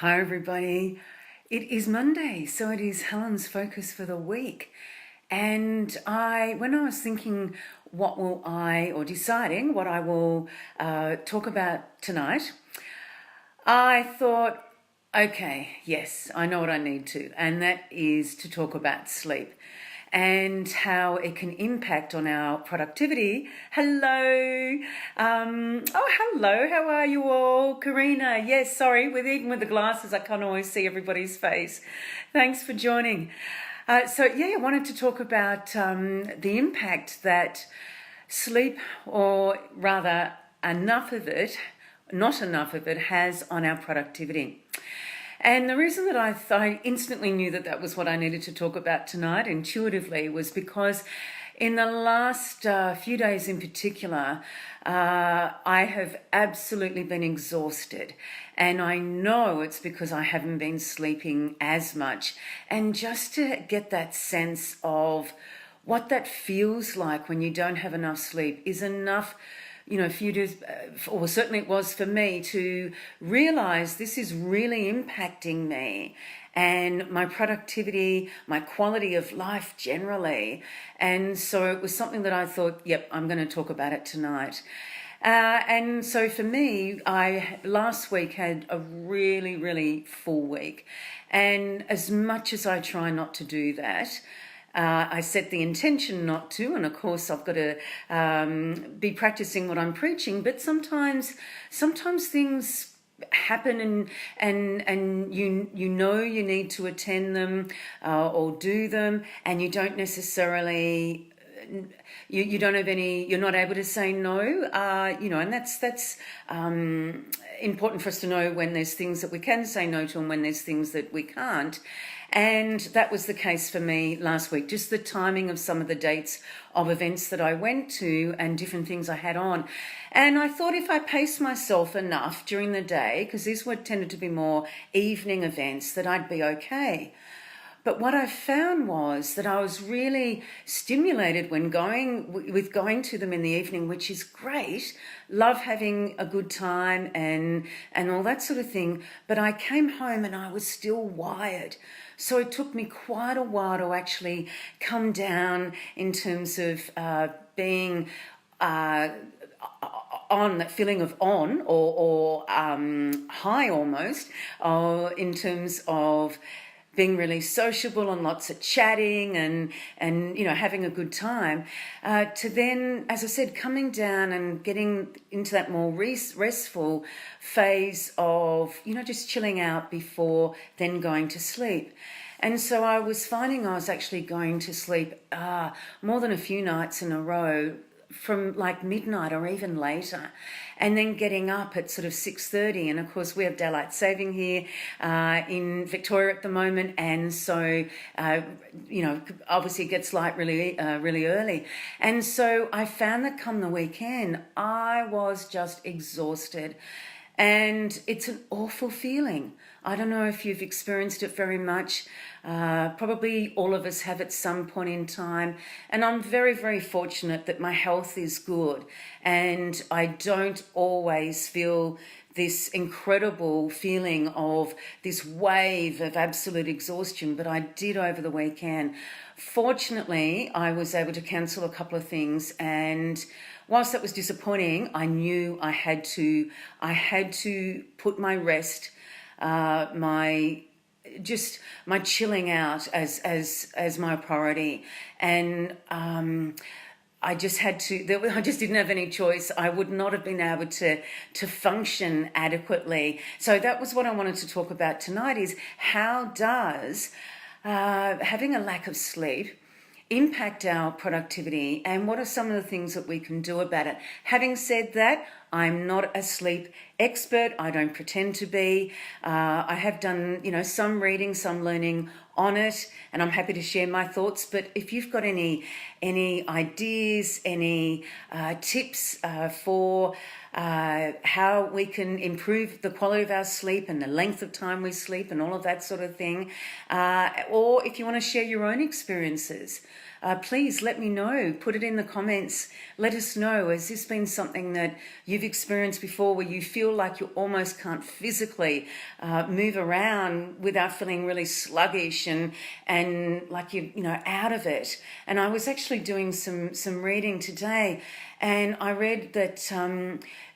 Hi, everybody. It is Monday, so it is Helen's focus for the week. And when I was thinking deciding what I will talk about tonight, I thought, okay, yes, I know what I need to, and that is to talk about sleep and how it can impact on our productivity. Hello. Hello. How are you all? Karina. Yes, sorry. Even with the glasses, I can't always see everybody's face. Thanks for joining. I wanted to talk about the impact that sleep, or rather enough of it, not enough of it, has on our productivity. And the reason that I instantly knew that was what I needed to talk about tonight intuitively was because in the last few days in particular, I have absolutely been exhausted. And I know it's because I haven't been sleeping as much. And just to get that sense of what that feels like when you don't have enough sleep is enough, for you to, or certainly it was for me, to realize this is really impacting me and my productivity, my quality of life generally. And so it was something that I thought, yep, I'm going to talk about it tonight. And so for me, I last week had a really, really full week. And as much as I try not to do that, I set the intention not to, and of course I've got to be practicing what I'm preaching. But sometimes things happen, and you know you need to attend them or do them, and you don't necessarily. You don't have any. You're not able to say no. And that's important for us to know when there's things that we can say no to and when there's things that we can't. And that was the case for me last week, just the timing of some of the dates of events that I went to and different things I had on. And I thought if I paced myself enough during the day, because these were tended to be more evening events, that I'd be okay. But what I found was that I was really stimulated when going to them in the evening, which is great. Love having a good time and all that sort of thing. But I came home and I was still wired. So it took me quite a while to actually come down in terms of being on that feeling of on or high almost, in terms of being really sociable and lots of chatting and having a good time, to then, as I said, coming down and getting into that more restful phase of just chilling out before then going to sleep. And so I was finding I was actually going to sleep more than a few nights in a row from like midnight or even later, and then getting up at sort of 6:30. And of course we have daylight saving here in Victoria at the moment, and so obviously it gets light really early. And so I found that come the weekend I was just exhausted, and it's an awful feeling. I don't know if you've experienced it very much. Probably all of us have at some point in time. And I'm very, very fortunate that my health is good. And I don't always feel this incredible feeling of this wave of absolute exhaustion. But I did over the weekend. Fortunately, I was able to cancel a couple of things, and whilst that was disappointing, I knew I had to put my rest, my chilling out as my priority. And I just had to. I just didn't have any choice. I would not have been able to function adequately. So that was what I wanted to talk about tonight: is how does having a lack of sleep impact our productivity, and what are some of the things that we can do about it? Having said that, I'm not a sleep expert. I don't pretend to be. I have done, some reading, some learning on it, and I'm happy to share my thoughts. But if you've got any ideas, any tips for how we can improve the quality of our sleep and the length of time we sleep and all of that sort of thing, or if you want to share your own experiences please let me know. Put it in the comments. Let us know. Has this been something that you've experienced before, where you feel like you almost can't physically move around without feeling really sluggish and like you out of it? And I was actually doing some reading today, and I read that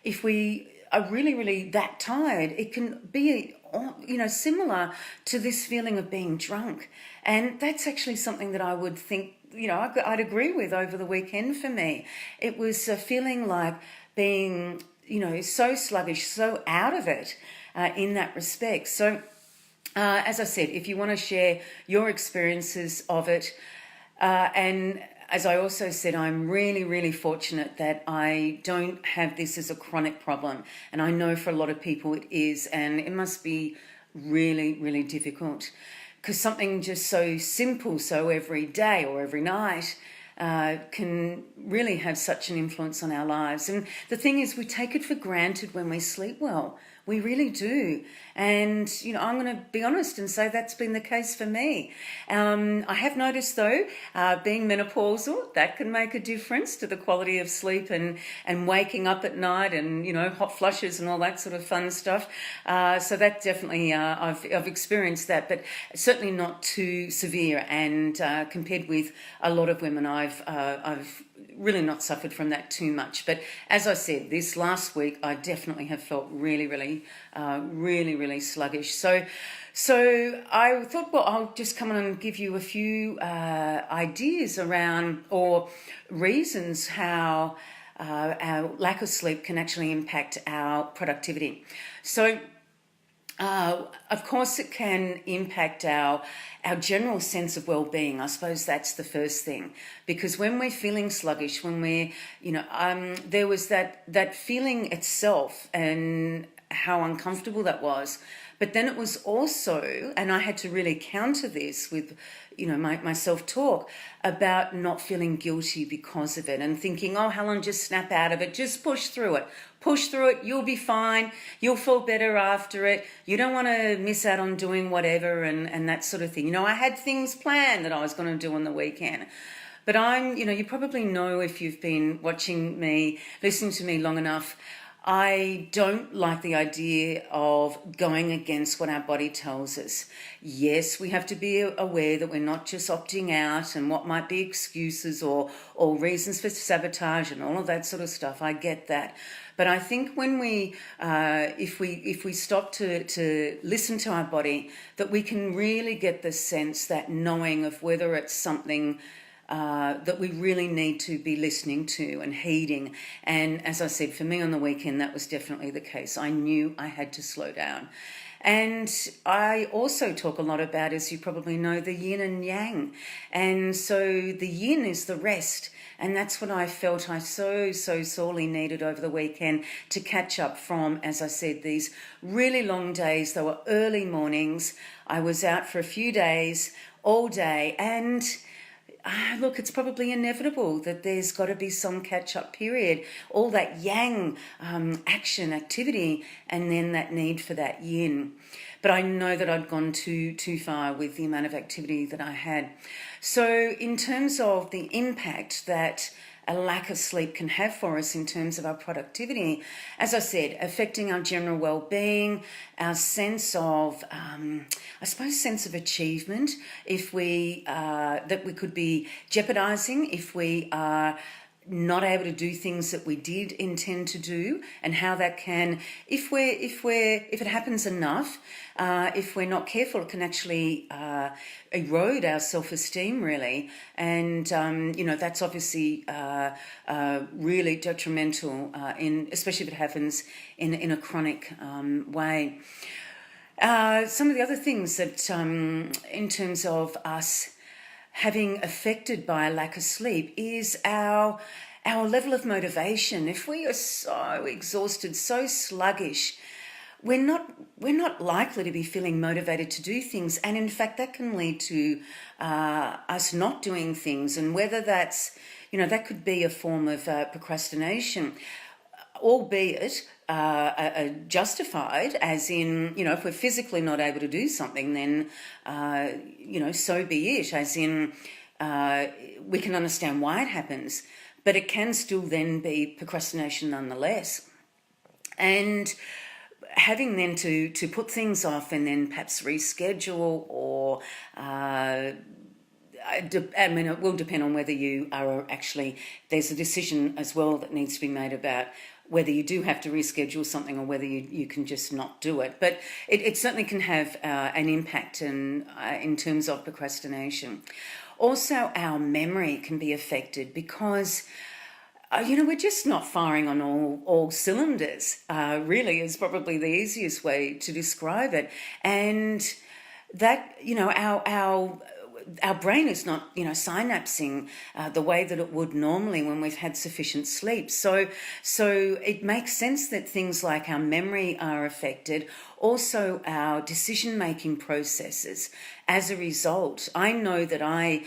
if we are really, really that tired, it can be similar to this feeling of being drunk. And that's actually something that I would think, I'd agree with over the weekend for me. It was a feeling like being, so sluggish, so out of it in that respect. So, as I said, if you want to share your experiences of it, and as I also said, I'm really, really fortunate that I don't have this as a chronic problem. And I know for a lot of people it is, and it must be really, really difficult, because something just so simple, so every day or every night, can really have such an influence on our lives. And the thing is, we take it for granted when we sleep well. We really do. And, I'm going to be honest and say that's been the case for me. I have noticed, though, being menopausal, that can make a difference to the quality of sleep and waking up at night and, hot flushes and all that sort of fun stuff. So that definitely, I've experienced that, but certainly not too severe. And compared with a lot of women, I've really not suffered from that too much. But as I said, this last week, I definitely have felt really, really sluggish. So I thought, well, I'll just come on and give you a few ideas around, or reasons how our lack of sleep can actually impact our productivity. So of course, it can impact our general sense of well-being. I suppose that's the first thing, because when we're feeling sluggish, when we're, there was that feeling itself and how uncomfortable that was. But then it was also, and I had to really counter this with, my self-talk about not feeling guilty because of it, and thinking, oh, Helen, just snap out of it, just push through it, you'll be fine, you'll feel better after it, you don't want to miss out on doing whatever, and that sort of thing. I had things planned that I was going to do on the weekend. But you probably know, if you've been watching me, listening to me long enough, I don't like the idea of going against what our body tells us. Yes, we have to be aware that we're not just opting out and what might be excuses or reasons for sabotage and all of that sort of stuff. I get that. But I think when if we stop to listen to our body, that we can really get the sense, that knowing of whether it's something that we really need to be listening to and heeding. And as I said, for me on the weekend, that was definitely the case. I knew I had to slow down. And I also talk a lot about, as you probably know, the yin and yang. And so the yin is the rest. And that's what I felt I so sorely needed over the weekend, to catch up from, as I said, these really long days. They were early mornings. I was out for a few days, all day, and look, it's probably inevitable that there's got to be some catch-up period, all that yang action, activity, and then that need for that yin. But I know that I'd gone too far with the amount of activity that I had. So in terms of the impact that a lack of sleep can have for us in terms of our productivity, as I said, affecting our general well-being, our sense of, sense of achievement, if that we could be jeopardizing if we are not able to do things that we did intend to do, and how that can, if it happens enough, if we're not careful, it can actually erode our self-esteem, really. And that's obviously really detrimental, especially if it happens in a chronic way. Some of the other things that, in terms of us having affected by a lack of sleep, is our level of motivation. If we are so exhausted, so sluggish, we're not likely to be feeling motivated to do things, and in fact that can lead to us not doing things. And whether that's, that could be a form of procrastination, albeit justified, as in, if we're physically not able to do something, then, so be it, as in, we can understand why it happens, but it can still then be procrastination nonetheless. And having then to put things off and then perhaps reschedule or I mean, it will depend on whether you are actually, there's a decision as well that needs to be made about whether you do have to reschedule something or whether you can just not do it. But it certainly can have an impact in terms of procrastination. Also, our memory can be affected because we're just not firing on all cylinders, really is probably the easiest way to describe it. And that, our brain is not, synapsing the way that it would normally when we've had sufficient sleep. So it makes sense that things like our memory are affected, also our decision-making processes. As a result, I know that I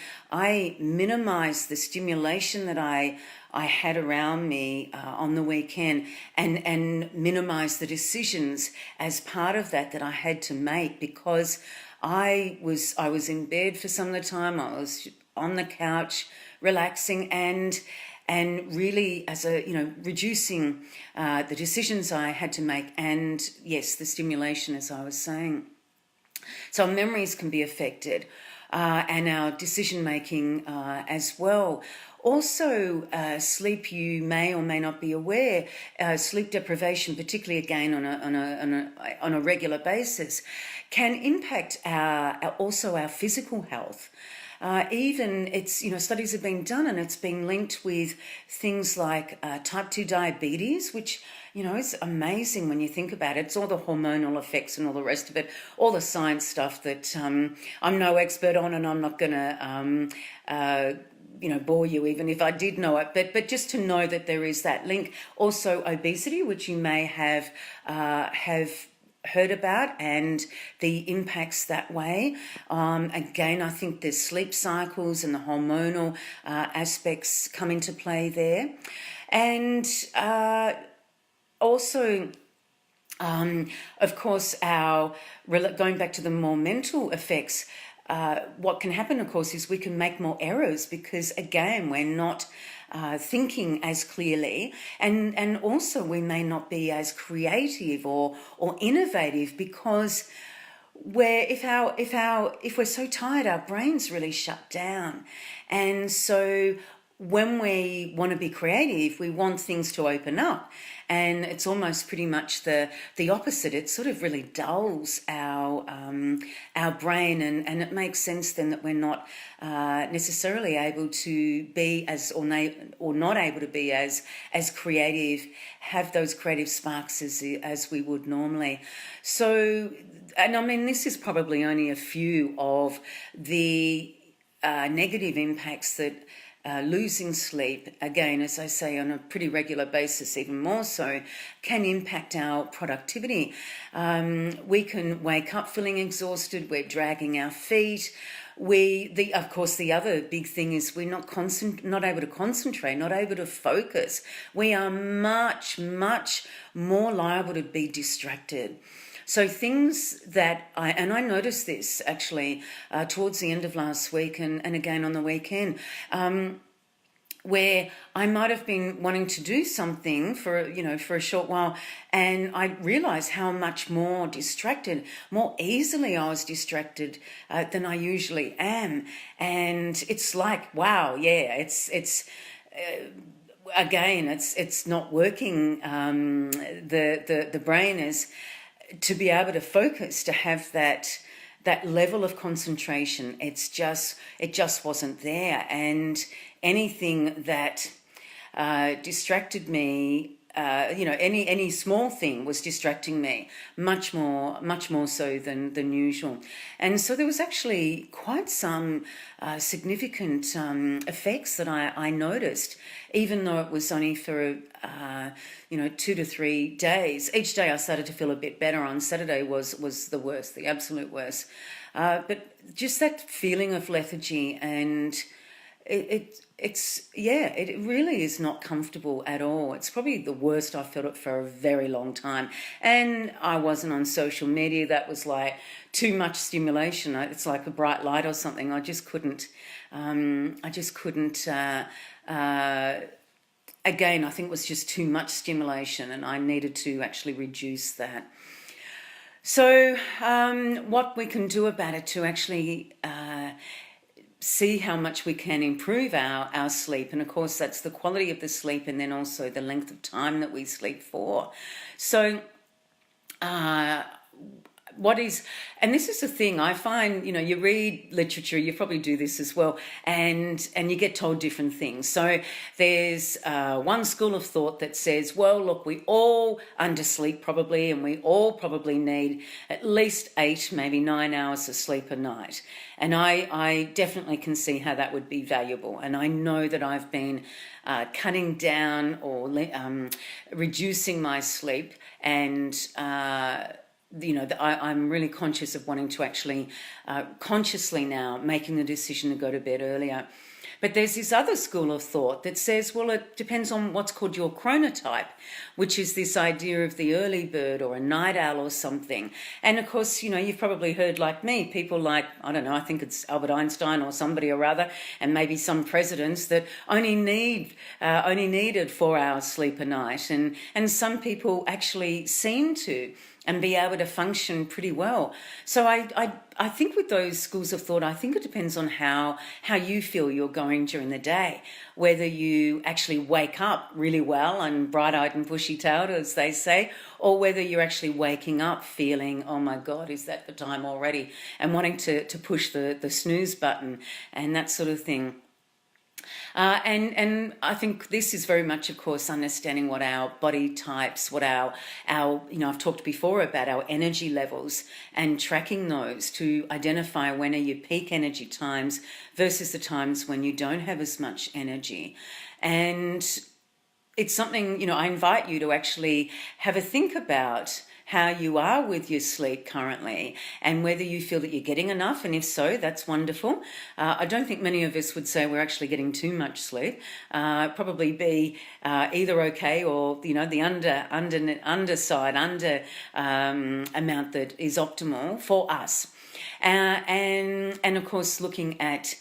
minimise the stimulation that I had around me on the weekend and minimise the decisions as part of that I had to make, because I was in bed for some of the time. I was on the couch relaxing and really as reducing the decisions I had to make, and yes, the stimulation, as I was saying. So our memories can be affected and our decision making as well. Also, sleep, you may or may not be aware, sleep deprivation, particularly again on a regular basis, can impact also our physical health. Even studies have been done and it's been linked with things like type 2 diabetes, which it's amazing when you think about it. It's all the hormonal effects and all the rest of it, all the science stuff that I'm no expert on, and I'm not going to bore you even if I did know it, but just to know that there is that link. Also obesity, which you may have heard about, and the impacts that way. Again, I think there's sleep cycles and the hormonal aspects come into play there. And also, of course, going back to the more mental effects, what can happen, of course, is we can make more errors because, again, we're not thinking as clearly, and also we may not be as creative or innovative because if we're so tired, our brains really shut down, and so when we want to be creative, we want things to open up. And it's almost pretty much the opposite. It sort of really dulls our brain, and it makes sense then that we're not necessarily able to be or not able to be as creative, have those creative sparks as we would normally. So, and I mean, this is probably only a few of the negative impacts that losing sleep, again, as I say, on a pretty regular basis, even more so, can impact our productivity. We can wake up feeling exhausted, we're dragging our feet. Of course, the other big thing is we're not able to concentrate, not able to focus. We are much, much more liable to be distracted. So things that I noticed this actually towards the end of last week and again on the weekend, where I might have been wanting to do something for a short while, and I realised how much more easily I was distracted than I usually am. And it's like, wow, yeah, it's again, it's not working. The brain is to be able to focus, to have that level of concentration. It just wasn't there, and anything that distracted me, any small thing was distracting me much more so than usual. And so there was actually quite some significant effects that I noticed, even though it was only for 2 to 3 days. Each day I started to feel a bit better. On Saturday was the worst, the absolute worst. But just that feeling of lethargy, and it really is not comfortable at all. It's probably the worst I've felt it for a very long time. And I wasn't on social media. That was like too much stimulation. It's like a bright light or something. I just couldn't. Again, I think it was just too much stimulation, and I needed to actually reduce that. So, what we can do about it to actually see how much we can improve our sleep. And of course, that's the quality of the sleep and then also the length of time that we sleep for. So, and this is the thing I find, you read literature, you probably do this as well, and you get told different things. So there's one school of thought that says, well, look, we all undersleep probably, and we all probably need at least 8, maybe 9 hours of sleep a night. And I definitely can see how that would be valuable. And I know that I've been cutting down or reducing my sleep, and I'm really conscious of wanting to actually consciously now making the decision to go to bed earlier. But there's this other school of thought that says, well, it depends on what's called your chronotype, which is this idea of the early bird or a night owl or something. And of course, you've probably heard, like me, people like, I don't know, I think it's Albert Einstein or somebody or other, and maybe some presidents that only needed 4 hours sleep a night. And some people actually seem to and be able to function pretty well. So I think with those schools of thought, I think it depends on how you feel you're going during the day, whether you actually wake up really well and bright-eyed and bushy-tailed, as they say, or whether you're actually waking up feeling, oh my God, is that the time already? And wanting to push the snooze button and that sort of thing. And I think this is very much, of course, understanding what our body types, what our I've talked before about our energy levels and tracking those to identify when are your peak energy times versus the times when you don't have as much energy. And it's something, I invite you to actually have a think about how you are with your sleep currently and whether you feel that you're getting enough, and if so, that's wonderful. I don't think many of us would say we're actually getting too much sleep. Probably be either okay or the underside amount that is optimal for us, and of course looking at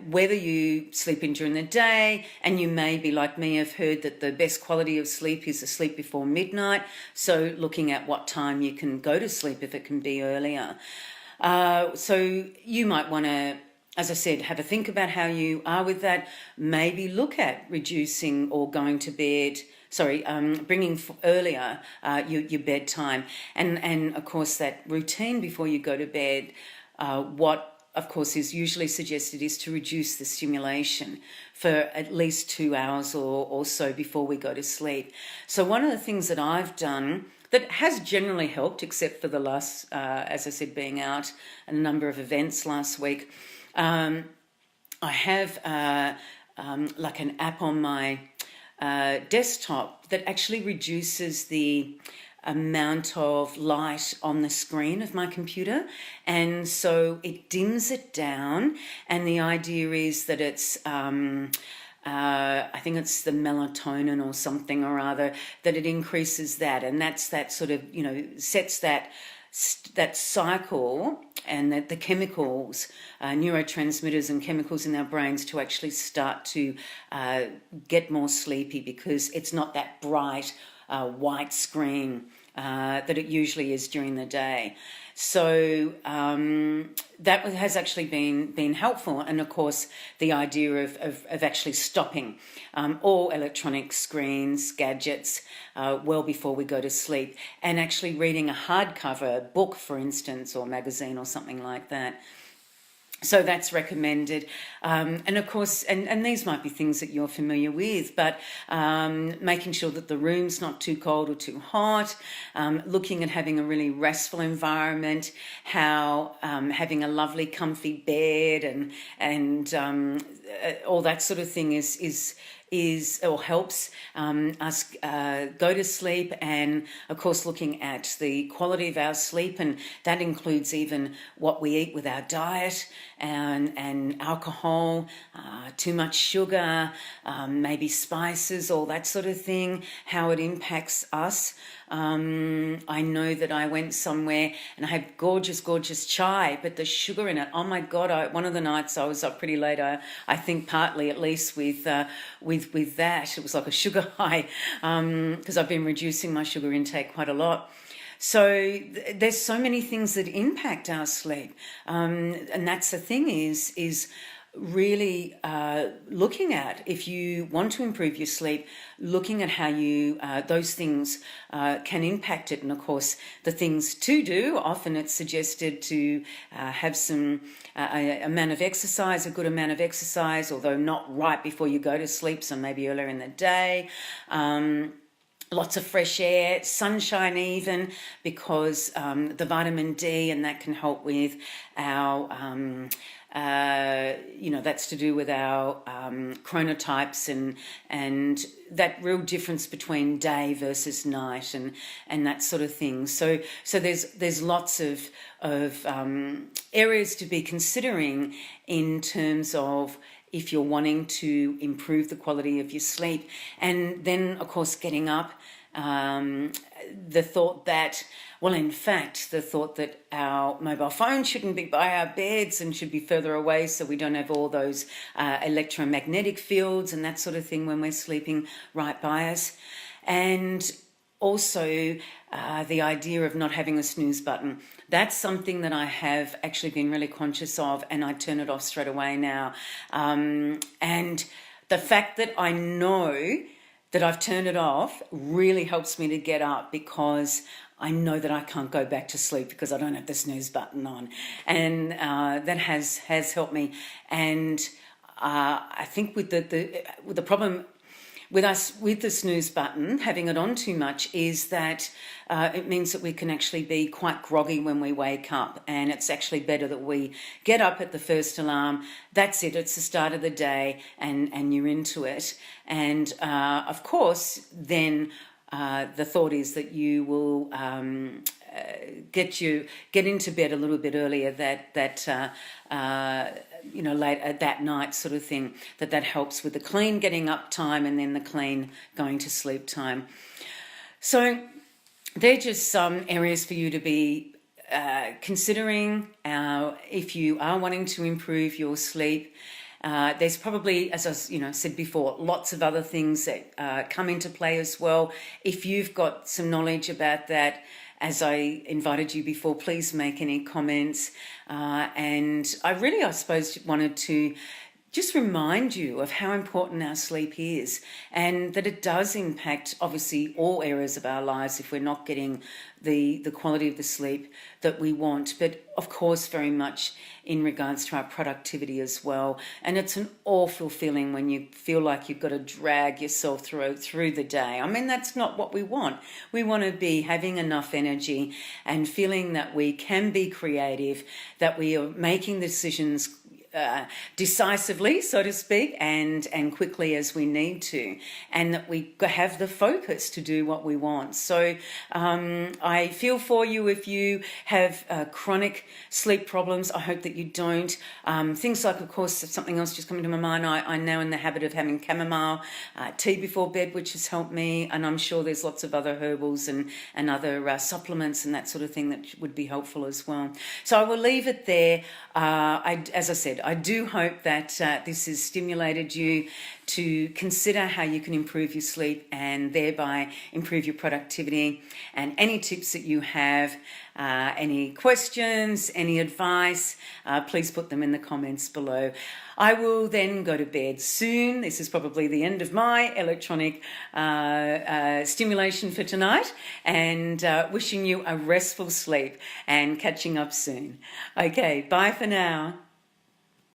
whether you sleep in during the day, and you may be like me, have heard that the best quality of sleep is to sleep before midnight. So looking at what time you can go to sleep if it can be earlier. So you might want to, as I said, have a think about how you are with that. Maybe look at reducing or going to bed. Bringing earlier your bedtime, and of course that routine before you go to bed. What of course is usually suggested is to reduce the stimulation for at least 2 hours or so before we go to sleep. So one of the things that I've done that has generally helped, except for the last, as I said, being out at a number of events last week, I have like an app on my desktop that actually reduces the amount of light on the screen of my computer, and so it dims it down, and the idea is that it's I think it's the melatonin or something or other, that it increases that, and that's that sort of sets that cycle, and that the chemicals, neurotransmitters and chemicals in our brains to actually start to get more sleepy, because it's not that bright white screen that it usually is during the day. So that has actually been helpful. And of course, the idea of actually stopping all electronic screens, gadgets, well before we go to sleep, and actually reading a hardcover book, for instance, or magazine or something like that. So that's recommended. And of course, and these might be things that you're familiar with, but making sure that the room's not too cold or too hot, looking at having a really restful environment, how having a lovely comfy bed and all that sort of thing is is or helps us go to sleep, and of course looking at the quality of our sleep, and that includes even what we eat with our diet and alcohol, too much sugar, maybe spices, all that sort of thing, how it impacts us. I know that I went somewhere and I had gorgeous chai, but the sugar in it, oh my God, one of the nights I was up pretty late, I think partly at least with that, it was like a sugar high, because I've been reducing my sugar intake quite a lot. So there's so many things that impact our sleep, and that's the thing is really looking at, if you want to improve your sleep, looking at how you those things can impact it. And of course the things to do, often it's suggested to have some amount of exercise, a good amount of exercise, although not right before you go to sleep, so maybe earlier in the day. Lots of fresh air, sunshine even, because the vitamin D, and that can help with our, that's to do with our chronotypes and that real difference between day versus night and that sort of thing. So there's lots of areas to be considering in terms of if you're wanting to improve the quality of your sleep. And then, of course, getting up, the thought that our mobile phone shouldn't be by our beds and should be further away, so we don't have all those electromagnetic fields and that sort of thing when we're sleeping right by us. And also the idea of not having a snooze button. That's something that I have actually been really conscious of, and I turn it off straight away now. And the fact that I know that I've turned it off really helps me to get up, because I know that I can't go back to sleep because I don't have the snooze button on. And that has helped me. And I think with the problem with us with the snooze button, having it on too much, is that it means that we can actually be quite groggy when we wake up, and it's actually better that we get up at the first alarm. That's it, it's the start of the day, and you're into it. And of course then the thought is that you will get into bed a little bit earlier late that night, sort of thing, that helps with the clean getting up time and then the clean going to sleep time. So they're just some areas for you to be considering if you are wanting to improve your sleep. There's probably, as I said before, lots of other things that come into play as well. If you've got some knowledge about that, as I invited you before, please make any comments. And I suppose, wanted to just remind you of how important our sleep is, and that it does impact, obviously, all areas of our lives if we're not getting the quality of the sleep that we want. But, of course, very much in regards to our productivity as well. And it's an awful feeling when you feel like you've got to drag yourself through the day. I mean, that's not what we want. We want to be having enough energy and feeling that we can be creative, that we are making decisions decisively, so to speak, and quickly as we need to, and that we have the focus to do what we want. So I feel for you if you have chronic sleep problems. I hope that you don't. Things like, of course, something else just coming to my mind, I'm now in the habit of having chamomile tea before bed, which has helped me, and I'm sure there's lots of other herbals and other supplements and that sort of thing that would be helpful as well. So I will leave it there. As I said, I do hope that this has stimulated you to consider how you can improve your sleep and thereby improve your productivity. And any tips that you have, any questions, any advice, please put them in the comments below. I will then go to bed soon. This is probably the end of my electronic stimulation for tonight, and wishing you a restful sleep and catching up soon. Okay, bye for now.